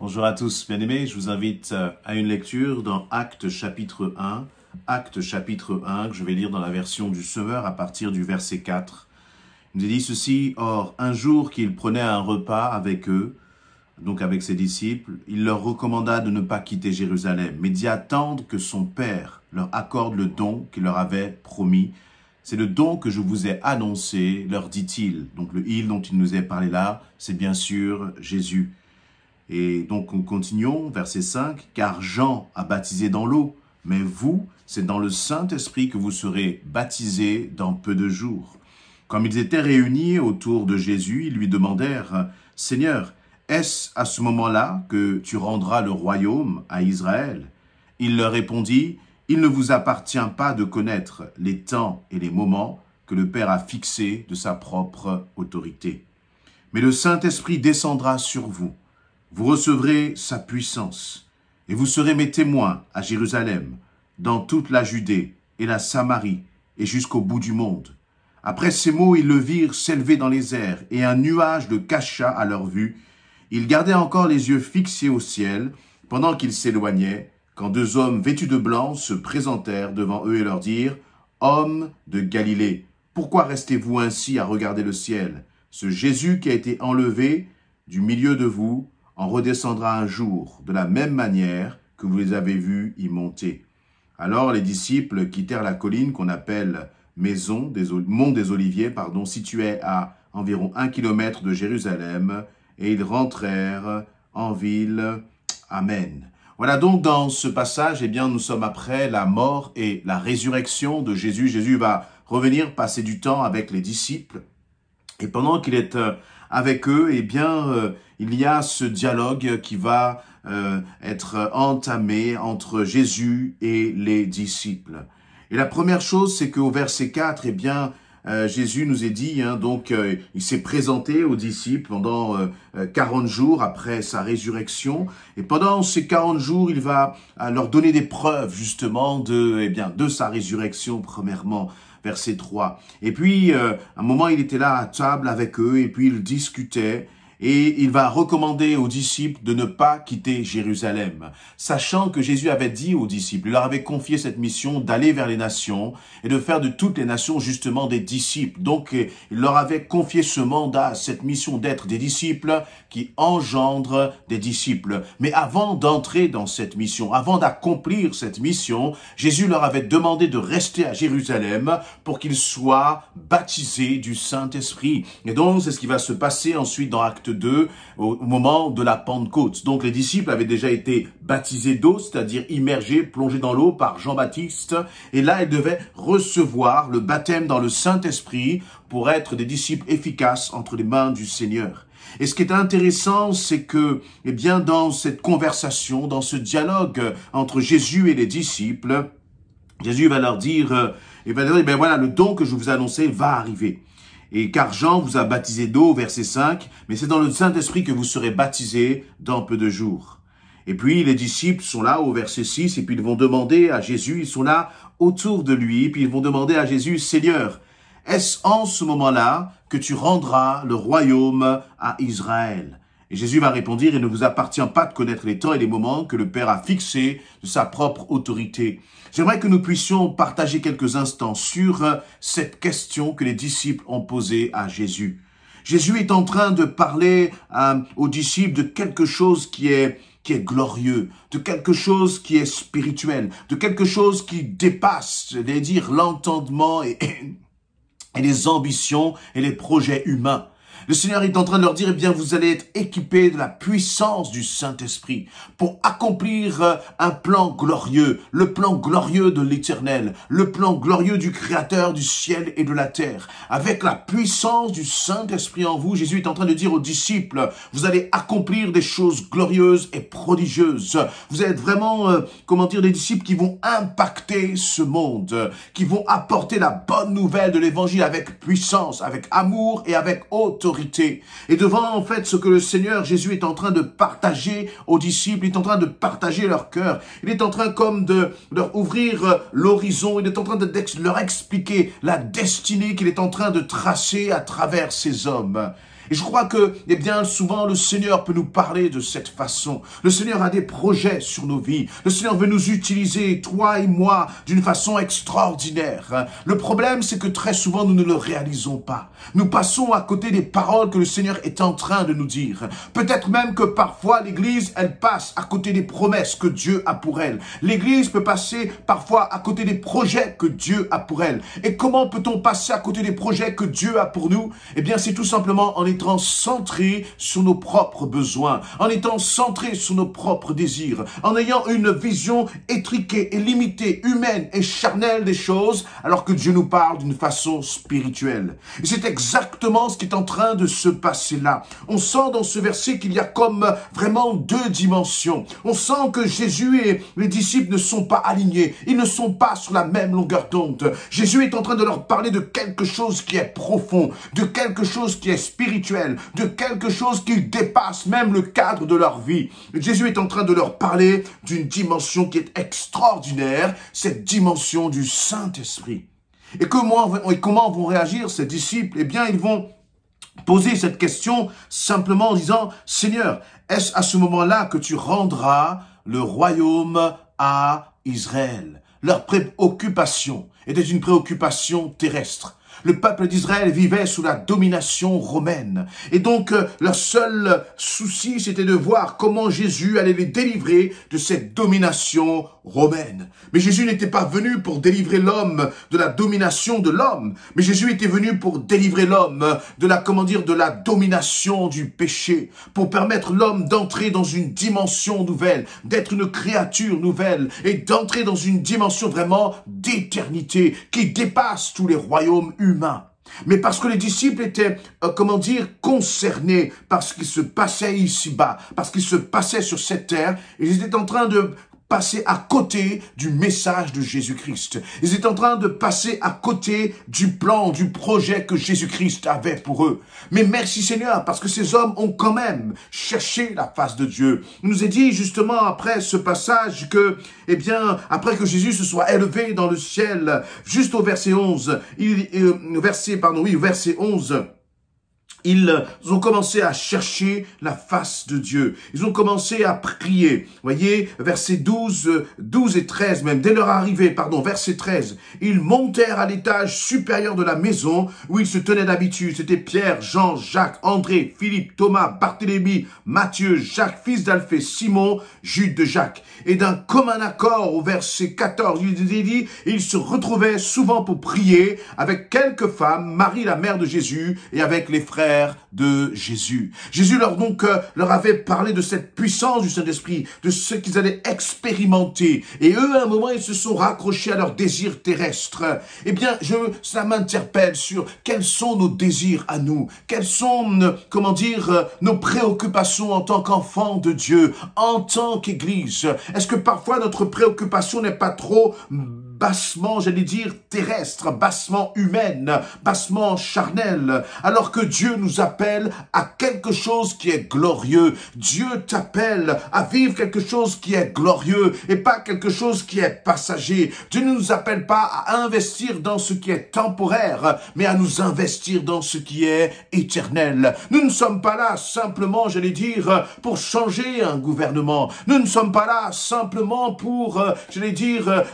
Bonjour à tous, bien-aimés, je vous invite à une lecture dans Actes chapitre 1. Actes chapitre 1, que je vais lire dans la version du Semeur à partir du verset 4. Il nous dit ceci: « Or, un jour qu'il prenait un repas avec eux, donc avec ses disciples, il leur recommanda de ne pas quitter Jérusalem, mais d'y attendre que son Père leur accorde le don qu'il leur avait promis. C'est le don que je vous ai annoncé, leur dit-il. » Donc le « il » dont il nous est parlé là, c'est bien sûr Jésus. Et donc, nous continuons, verset 5, « Car Jean a baptisé dans l'eau, mais vous, c'est dans le Saint-Esprit que vous serez baptisés dans peu de jours. » Comme ils étaient réunis autour de Jésus, ils lui demandèrent, « Seigneur, est-ce à ce moment-là que tu rendras le royaume à Israël ?» Il leur répondit, « Il ne vous appartient pas de connaître les temps et les moments que le Père a fixés de sa propre autorité. Mais le Saint-Esprit descendra sur vous. Vous recevrez sa puissance, et vous serez mes témoins à Jérusalem, dans toute la Judée et la Samarie, et jusqu'au bout du monde. » Après ces mots, ils le virent s'élever dans les airs, et un nuage le cacha à leur vue. Ils gardaient encore les yeux fixés au ciel, pendant qu'ils s'éloignaient, quand deux hommes vêtus de blanc se présentèrent devant eux et leur dirent, « Hommes de Galilée, pourquoi restez-vous ainsi à regarder le ciel? Ce Jésus qui a été enlevé du milieu de vous, en redescendra un jour, de la même manière que vous les avez vus y monter. » Alors les disciples quittèrent la colline qu'on appelle Mont des Oliviers, située à environ 1 kilomètre de Jérusalem, et ils rentrèrent en ville. Amen. Voilà donc dans ce passage, nous sommes après la mort et la résurrection de Jésus. Jésus va revenir passer du temps avec les disciples, et pendant qu'il est avec eux, il y a ce dialogue qui va être entamé entre Jésus et les disciples. Et la première chose, c'est qu'au verset 4, Jésus nous est dit, il s'est présenté aux disciples pendant 40 jours après sa résurrection. Et pendant ces 40 jours, il va leur donner des preuves justement de sa résurrection, premièrement. Verset 3. Et puis, à un moment, il était là à table avec eux, et puis il discutait, et il va recommander aux disciples de ne pas quitter Jérusalem, sachant que Jésus avait dit aux disciples, il leur avait confié cette mission d'aller vers les nations et de faire de toutes les nations justement des disciples. Donc, il leur avait confié ce mandat, cette mission d'être des disciples qui engendrent des disciples. Mais avant d'entrer dans cette mission, avant d'accomplir cette mission, Jésus leur avait demandé de rester à Jérusalem pour qu'ils soient baptisés du Saint-Esprit. Et donc, c'est ce qui va se passer ensuite dans Acte 2, au moment de la Pentecôte. Donc les disciples avaient déjà été baptisés d'eau, c'est-à-dire immergés, plongés dans l'eau par Jean-Baptiste. Et là, ils devaient recevoir le baptême dans le Saint-Esprit pour être des disciples efficaces entre les mains du Seigneur. Et ce qui est intéressant, c'est que, dans cette conversation, dans ce dialogue entre Jésus et les disciples, Jésus va leur dire, voilà, le don que je vous ai annoncé va arriver. Et car Jean vous a baptisé d'eau, verset 5, mais c'est dans le Saint-Esprit que vous serez baptisés dans peu de jours. Et puis les disciples sont là au verset 6, et puis ils vont demander à Jésus, ils sont là autour de lui, et puis ils vont demander à Jésus, « Seigneur, est-ce en ce moment-là que tu rendras le royaume à Israël ?» Et Jésus va répondre, « Il ne vous appartient pas de connaître les temps et les moments que le Père a fixés de sa propre autorité. » J'aimerais que nous puissions partager quelques instants sur cette question que les disciples ont posée à Jésus. Jésus est en train de parler aux disciples de quelque chose qui est glorieux, de quelque chose qui est spirituel, de quelque chose qui dépasse, l'entendement et les ambitions et les projets humains. Le Seigneur est en train de leur dire, vous allez être équipés de la puissance du Saint-Esprit pour accomplir un plan glorieux, le plan glorieux de l'Éternel, le plan glorieux du Créateur du ciel et de la terre. Avec la puissance du Saint-Esprit en vous, Jésus est en train de dire aux disciples, vous allez accomplir des choses glorieuses et prodigieuses. Vous allez être vraiment, des disciples qui vont impacter ce monde, qui vont apporter la bonne nouvelle de l'Évangile avec puissance, avec amour et avec autorité. Et devant, ce que le Seigneur Jésus est en train de partager aux disciples, il est en train de partager leur cœur. Il est en train de leur ouvrir l'horizon. Il est en train de leur expliquer la destinée qu'il est en train de tracer à travers ces hommes. Et je crois que, eh bien, souvent, le Seigneur peut nous parler de cette façon. Le Seigneur a des projets sur nos vies. Le Seigneur veut nous utiliser, toi et moi, d'une façon extraordinaire. Le problème, c'est que très souvent, nous ne le réalisons pas. Nous passons à côté des paroles que le Seigneur est en train de nous dire. Peut-être même que parfois, l'Église, elle passe à côté des promesses que Dieu a pour elle. L'Église peut passer parfois à côté des projets que Dieu a pour elle. Et comment peut-on passer à côté des projets que Dieu a pour nous? Eh bien, c'est tout simplement en étant centré sur nos propres besoins, en étant centré sur nos propres désirs, en ayant une vision étriquée et limitée, humaine et charnelle des choses, alors que Dieu nous parle d'une façon spirituelle. Et c'est exactement ce qui est en train de se passer là. On sent dans ce verset qu'il y a comme vraiment deux dimensions. On sent que Jésus et les disciples ne sont pas alignés, ils ne sont pas sur la même longueur d'onde. Jésus est en train de leur parler de quelque chose qui est profond, de quelque chose qui est spirituel, de quelque chose qui dépasse même le cadre de leur vie. Jésus est en train de leur parler d'une dimension qui est extraordinaire, cette dimension du Saint-Esprit. Et comment vont réagir ces disciples? Eh bien, ils vont poser cette question simplement en disant, « Seigneur, est-ce à ce moment-là que tu rendras le royaume à Israël ?» Leur préoccupation était une préoccupation terrestre. Le peuple d'Israël vivait sous la domination romaine. Et donc, leur seul souci, c'était de voir comment Jésus allait les délivrer de cette domination romaine. Mais Jésus n'était pas venu pour délivrer l'homme de la domination de l'homme. Mais Jésus était venu pour délivrer l'homme de la, de la domination du péché. Pour permettre l'homme d'entrer dans une dimension nouvelle, d'être une créature nouvelle et d'entrer dans une dimension vraiment d'éternité qui dépasse tous les royaumes humains. Mais parce que les disciples étaient, concernés par ce qui se passait ici-bas, parce qu'il se passait sur cette terre, ils étaient en train de passer à côté du message de Jésus-Christ. Ils étaient en train de passer à côté du plan, du projet que Jésus-Christ avait pour eux. Mais merci Seigneur, parce que ces hommes ont quand même cherché la face de Dieu. Il nous est dit justement après ce passage que, après que Jésus se soit élevé dans le ciel, juste au verset 11, verset 11, ils ont commencé à chercher la face de Dieu. Ils ont commencé à prier. Voyez, versets 12 et 13 même. Dès leur arrivée, verset 13, ils montèrent à l'étage supérieur de la maison où ils se tenaient d'habitude. C'était Pierre, Jean, Jacques, André, Philippe, Thomas, Barthélemy, Matthieu, Jacques, fils d'Alphée, Simon, Jude de Jacques. Et d'un commun accord, au verset 14, il est dit, ils se retrouvaient souvent pour prier avec quelques femmes, Marie, la mère de Jésus, et avec les frères de Jésus. Jésus leur avait parlé de cette puissance du Saint-Esprit, de ce qu'ils allaient expérimenter. Et eux, à un moment, ils se sont raccrochés à leurs désirs terrestres. Eh bien, ça m'interpelle sur quels sont nos désirs à nous, quelles sont, nos préoccupations en tant qu'enfants de Dieu, en tant qu'Église. Est-ce que parfois notre préoccupation n'est pas trop bassement, terrestre, bassement humaine, bassement charnelle, alors que Dieu nous appelle à quelque chose qui est glorieux. Dieu t'appelle à vivre quelque chose qui est glorieux et pas quelque chose qui est passager. Dieu ne nous appelle pas à investir dans ce qui est temporaire, mais à nous investir dans ce qui est éternel. Nous ne sommes pas là simplement, pour changer un gouvernement. Nous ne sommes pas là simplement pour,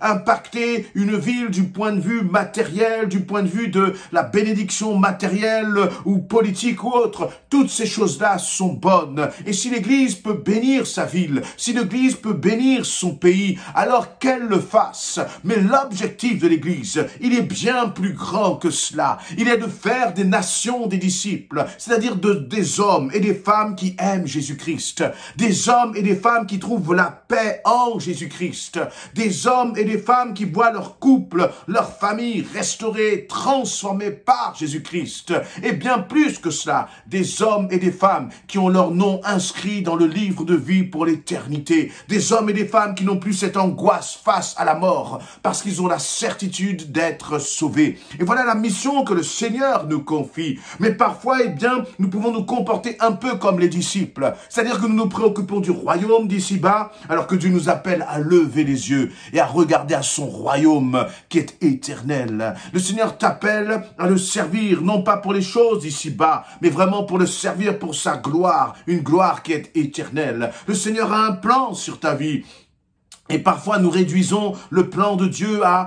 impacter une ville du point de vue matériel, du point de vue de la bénédiction matérielle ou politique ou autre. Toutes ces choses-là sont bonnes. Et si l'Église peut bénir sa ville, si l'Église peut bénir son pays, alors qu'elle le fasse. Mais l'objectif de l'Église, il est bien plus grand que cela. Il est de faire des nations des disciples, c'est-à-dire des hommes et des femmes qui aiment Jésus-Christ, des hommes et des femmes qui trouvent la paix en Jésus-Christ, des hommes et des femmes qui voient leur couple, leur famille restaurée, transformée par Jésus-Christ. Et bien plus que cela, des hommes et des femmes qui ont leur nom inscrit dans le livre de vie pour l'éternité. Des hommes et des femmes qui n'ont plus cette angoisse face à la mort, parce qu'ils ont la certitude d'être sauvés. Et voilà la mission que le Seigneur nous confie. Mais parfois, nous pouvons nous comporter un peu comme les disciples. C'est-à-dire que nous nous préoccupons du royaume d'ici-bas, alors que Dieu nous appelle à lever les yeux et à regarder à son royaume royaume qui est éternel. Le Seigneur t'appelle à le servir, non pas pour les choses ici-bas, mais vraiment pour le servir pour sa gloire, une gloire qui est éternelle. Le Seigneur a un plan sur ta vie. Et parfois, nous réduisons le plan de Dieu à,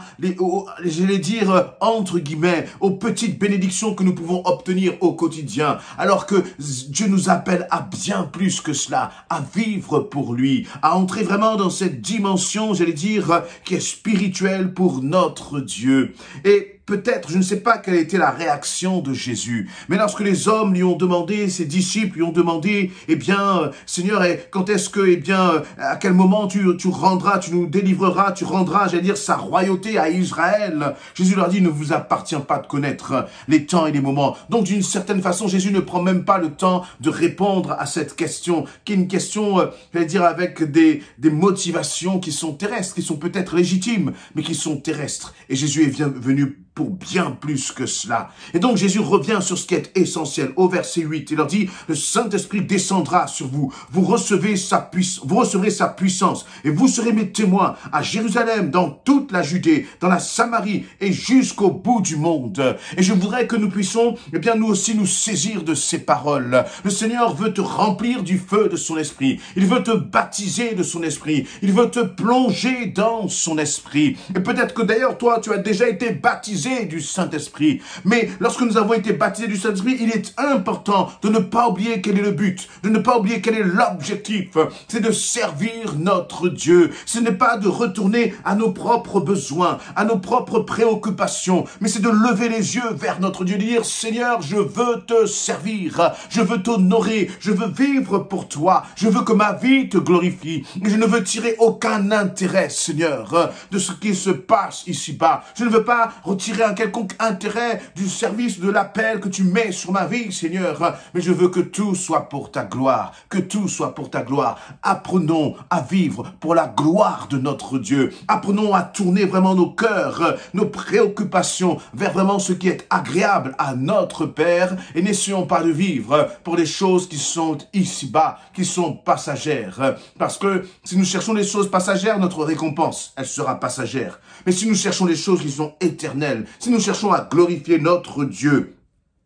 j'allais dire, entre guillemets, aux petites bénédictions que nous pouvons obtenir au quotidien. Alors que Dieu nous appelle à bien plus que cela, à vivre pour lui, à entrer vraiment dans cette dimension, j'allais dire, qui est spirituelle pour notre Dieu. Et peut-être, je ne sais pas quelle était la réaction de Jésus, mais lorsque les hommes lui ont demandé, ses disciples lui ont demandé, eh bien, Seigneur, quand est-ce que, eh bien, à quel moment tu rendras, tu nous délivreras, tu rendras, j'allais dire, sa royauté à Israël. Jésus leur dit, ne vous appartient pas de connaître les temps et les moments. Donc, d'une certaine façon, Jésus ne prend même pas le temps de répondre à cette question, qui est une question, j'allais dire, avec des motivations qui sont terrestres, qui sont peut-être légitimes, mais qui sont terrestres. Et Jésus est venu pour bien plus que cela. Et donc Jésus revient sur ce qui est essentiel au verset 8. Il leur dit, le Saint-Esprit descendra sur vous. Vous recevrez sa puissance et vous serez mes témoins à Jérusalem, dans toute la Judée, dans la Samarie et jusqu'au bout du monde. Et je voudrais que nous puissions, eh bien, nous aussi nous saisir de ces paroles. Le Seigneur veut te remplir du feu de son esprit. Il veut te baptiser de son esprit. Il veut te plonger dans son esprit. Et peut-être que d'ailleurs, toi, tu as déjà été baptisé du Saint-Esprit. Mais lorsque nous avons été baptisés du Saint-Esprit, il est important de ne pas oublier quel est le but, de ne pas oublier quel est l'objectif. C'est de servir notre Dieu. Ce n'est pas de retourner à nos propres besoins, à nos propres préoccupations, mais c'est de lever les yeux vers notre Dieu, de dire, Seigneur, je veux te servir, je veux t'honorer, je veux vivre pour toi, je veux que ma vie te glorifie, et je ne veux tirer aucun intérêt, Seigneur, de ce qui se passe ici-bas. Je ne veux pas retirer un quelconque intérêt du service, de l'appel que tu mets sur ma vie, Seigneur. Mais je veux que tout soit pour ta gloire, que tout soit pour ta gloire. Apprenons à vivre pour la gloire de notre Dieu. Apprenons à tourner vraiment nos cœurs, nos préoccupations vers vraiment ce qui est agréable à notre Père, et n'essayons pas de vivre pour les choses qui sont ici-bas, qui sont passagères. Parce que si nous cherchons les choses passagères, notre récompense, elle sera passagère. Mais si nous cherchons les choses qui sont éternelles, si nous cherchons à glorifier notre Dieu,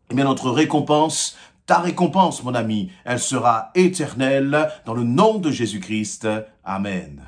eh bien notre récompense, ta récompense, mon ami, elle sera éternelle dans le nom de Jésus-Christ. Amen.